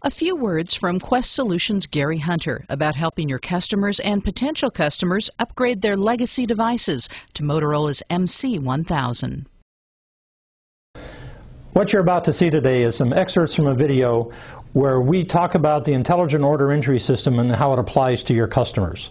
A few words from Quest Solutions' Gary Hunter about helping your customers and potential customers upgrade their legacy devices to Motorola's MC1000. What you're about to see today is some excerpts from a video where we talk about the intelligent order entry system and how it applies to your customers.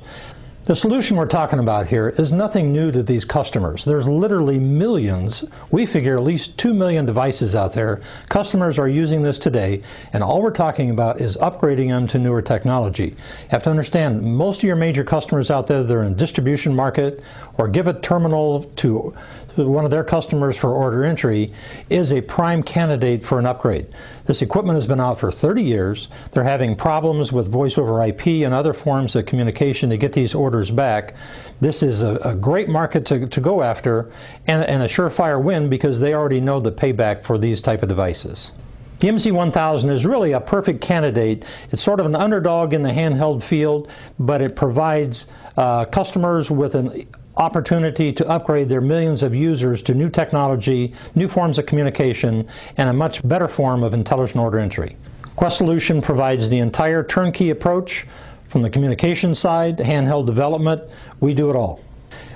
The solution we're talking about here is nothing new to these customers. There's literally millions, we figure at least 2 million devices out there. Customers are using this today, and all we're talking about is upgrading them to newer technology. You have to understand, most of your major customers out there, they're in distribution market or give a terminal to one of their customers for order entry, is a prime candidate for an upgrade. This equipment has been out for 30 years. They're having problems with voice over IP and other forms of communication to get these orders back. This is a great market to go after, and a surefire win because they already know the payback for these type of devices. The MC1000 is really a perfect candidate. It's sort of an underdog in the handheld field, but it provides customers with an opportunity to upgrade their millions of users to new technology, new forms of communication, and a much better form of intelligent order entry. Quest Solution provides the entire turnkey approach from the communication side to handheld development. We do it all.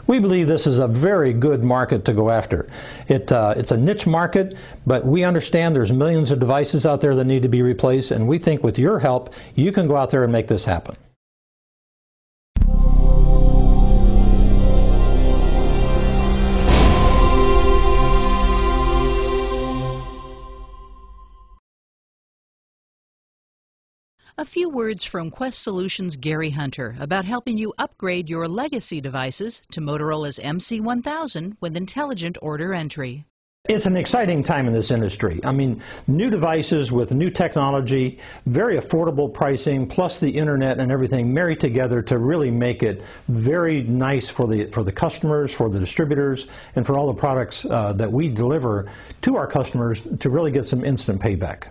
We believe this is a very good market to go after. It's a niche market, but we understand there's millions of devices out there that need to be replaced, and we think with your help, you can go out there and make this happen. A few words from Quest Solutions' Gary Hunter about helping you upgrade your legacy devices to Motorola's MC1000 with intelligent order entry. It's an exciting time in this industry. I mean, new devices with new technology, very affordable pricing, plus the internet and everything married together to really make it very nice for the customers, for the distributors, and for all the products that we deliver to our customers to really get some instant payback.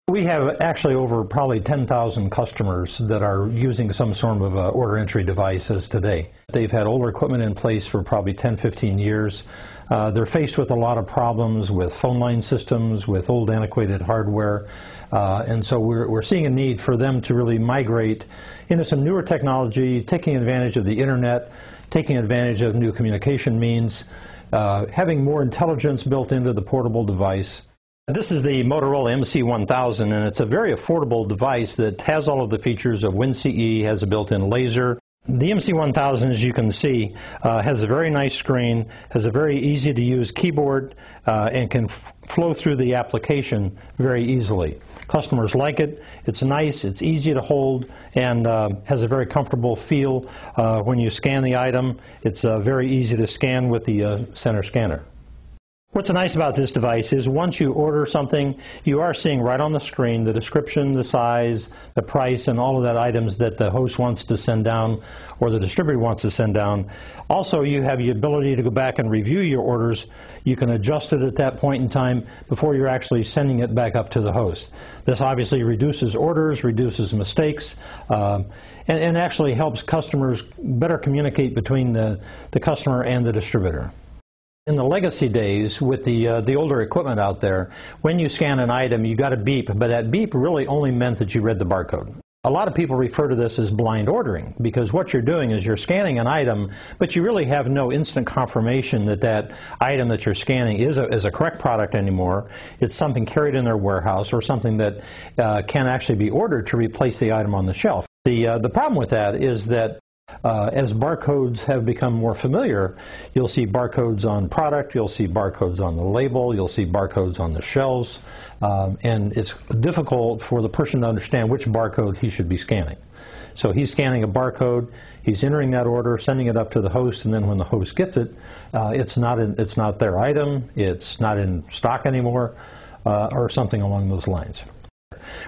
We have actually over probably 10,000 customers that are using some sort of order entry devices today. They've had older equipment in place for probably 10-15 years. They're faced with a lot of problems with phone line systems, with old antiquated hardware, and so we're seeing a need for them to really migrate into some newer technology, taking advantage of the internet, taking advantage of new communication means, having more intelligence built into the portable device. This is the Motorola MC1000, and it's a very affordable device that has all of the features of WinCE, has a built-in laser. The MC1000, as you can see, has a very nice screen, has a very easy-to-use keyboard, and can flow through the application very easily. Customers like it. It's nice, it's easy to hold, and has a very comfortable feel. When you scan the item, it's very easy to scan with the center scanner. What's nice about this device is once you order something, you are seeing right on the screen the description, the size, the price, and all of that items that the host wants to send down or the distributor wants to send down. Also, you have the ability to go back and review your orders. You can adjust it at that point in time before you're actually sending it back up to the host. This obviously reduces orders, reduces mistakes, and actually helps customers better communicate between the customer and the distributor. In the legacy days, with the older equipment out there, when you scan an item, you got a beep, but that beep really only meant that you read the barcode. A lot of people refer to this as blind ordering, because what you're doing is you're scanning an item, but you really have no instant confirmation that that item that you're scanning is a correct product anymore. It's something carried in their warehouse or something that can actually be ordered to replace the item on the shelf. The problem with that is that as barcodes have become more familiar, you'll see barcodes on product, you'll see barcodes on the label, you'll see barcodes on the shelves, and it's difficult for the person to understand which barcode he should be scanning. So he's scanning a barcode, he's entering that order, sending it up to the host, and then when the host gets it, it's not their item, it's not in stock anymore, or something along those lines.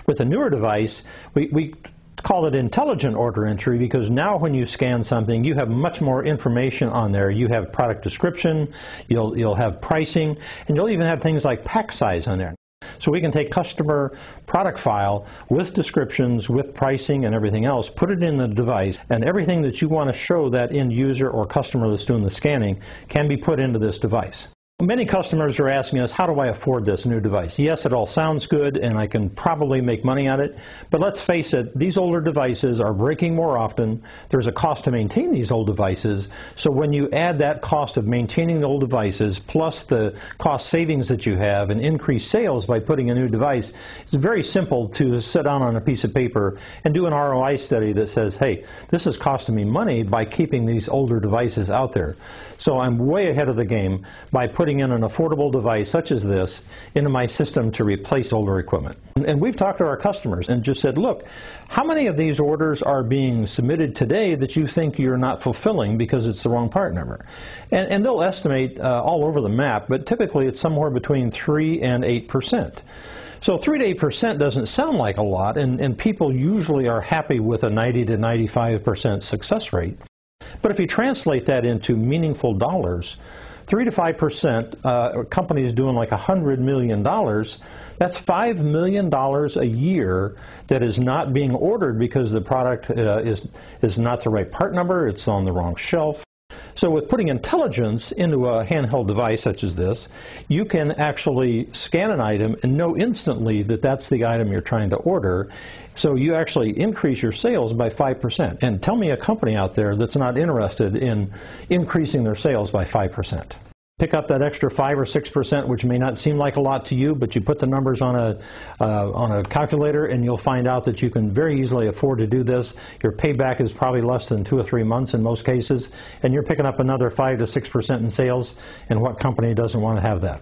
With a newer device, we call it intelligent order entry because now when you scan something, you have much more information on there. You have product description, you'll have pricing, and you'll even have things like pack size on there. So we can take customer product file with descriptions, with pricing and everything else, put it in the device, and everything that you want to show that end user or customer that's doing the scanning can be put into this device. Many customers are asking us, how do I afford this new device? Yes, it all sounds good and I can probably make money on it, but let's face it, these older devices are breaking more often. There's a cost to maintain these old devices, so when you add that cost of maintaining the old devices plus the cost savings that you have and increased sales by putting a new device, it's very simple to sit down on a piece of paper and do an ROI study that says, hey, this is costing me money by keeping these older devices out there. So I'm way ahead of the game by putting in an affordable device such as this into my system to replace older equipment. And we've talked to our customers and just said, look, how many of these orders are being submitted today that you think you're not fulfilling because it's the wrong part number? And they'll estimate all over the map, but typically it's somewhere between 3 and 8%. So 3 to 8% doesn't sound like a lot, and people usually are happy with a 90 to 95% success rate. But if you translate that into meaningful dollars, 3 to 5%, companies doing like $100 million, that's $5 million a year that is not being ordered because the product is not the right part number, it's on the wrong shelf. So with putting intelligence into a handheld device such as this, you can actually scan an item and know instantly that that's the item you're trying to order. So you actually increase your sales by 5%. And tell me a company out there that's not interested in increasing their sales by 5%. Pick up that extra 5 or 6%, which may not seem like a lot to you, but you put the numbers on a calculator and you'll find out that you can very easily afford to do this. Your payback is probably less than 2 or 3 months in most cases, and you're picking up another 5 to 6% in sales, and what company doesn't want to have that?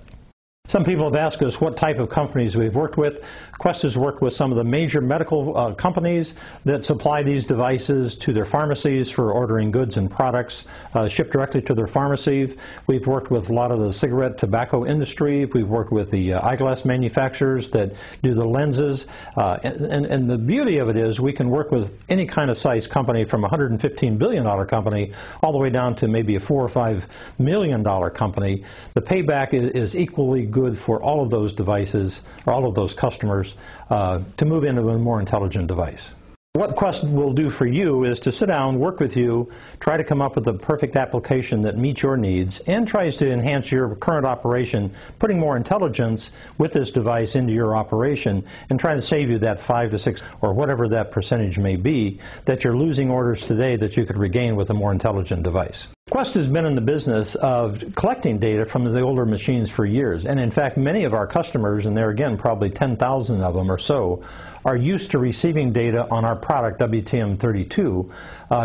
Some people have asked us what type of companies we've worked with. Quest has worked with some of the major medical companies that supply these devices to their pharmacies for ordering goods and products shipped directly to their pharmacy. We've worked with a lot of the cigarette tobacco industry. We've worked with the eyeglass manufacturers that do the lenses. And the beauty of it is we can work with any kind of size company, from a $115 billion company all the way down to maybe a $4 or $5 million company. The payback is equally good for all of those devices, or all of those customers, to move into a more intelligent device. What Quest will do for you is to sit down, work with you, try to come up with the perfect application that meets your needs and tries to enhance your current operation, putting more intelligence with this device into your operation and trying to save you that 5 to 6 or whatever that percentage may be that you're losing orders today that you could regain with a more intelligent device. Quest has been in the business of collecting data from the older machines for years, and in fact many of our customers, and there again probably 10,000 of them or so, are used to receiving data on our product WTM32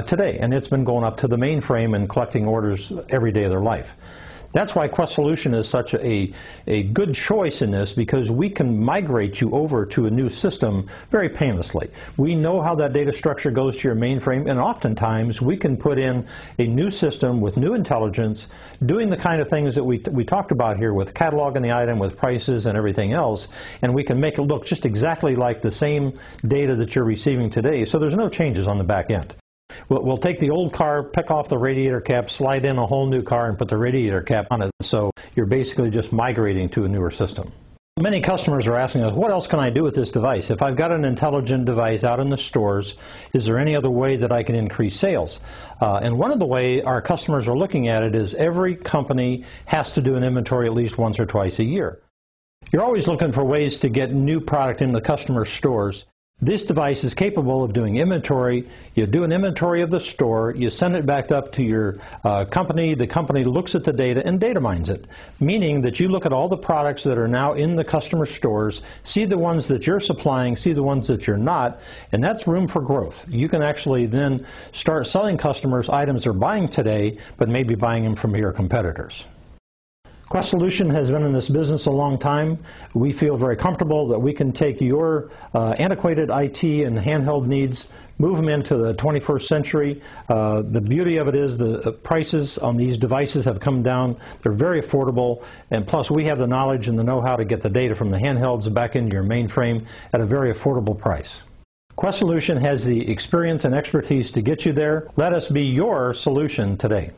today, and it's been going up to the mainframe and collecting orders every day of their life. That's why Quest Solution is such a good choice in this, because we can migrate you over to a new system very painlessly. We know how that data structure goes to your mainframe, and oftentimes we can put in a new system with new intelligence, doing the kind of things that we talked about here with cataloging the item, with prices and everything else, and we can make it look just exactly like the same data that you're receiving today, so there's no changes on the back end. We'll take the old car, pick off the radiator cap, slide in a whole new car and put the radiator cap on it, so you're basically just migrating to a newer system. Many customers are asking us, what else can I do with this device? If I've got an intelligent device out in the stores, is there any other way that I can increase sales? And one of the ways our customers are looking at it is every company has to do an inventory at least once or twice a year. You're always looking for ways to get new product into the customer stores. This device is capable of doing inventory. You do an inventory of the store, you send it back up to your company, the company looks at the data and data mines it, meaning that you look at all the products that are now in the customer stores, see the ones that you're supplying, see the ones that you're not, and that's room for growth. You can actually then start selling customers items they're buying today, but maybe buying them from your competitors. Quest Solution has been in this business a long time. We feel very comfortable that we can take your antiquated IT and handheld needs, move them into the 21st century. The beauty of it is the prices on these devices have come down. They're very affordable, and plus we have the knowledge and the know-how to get the data from the handhelds back into your mainframe at a very affordable price. Quest Solution has the experience and expertise to get you there. Let us be your solution today.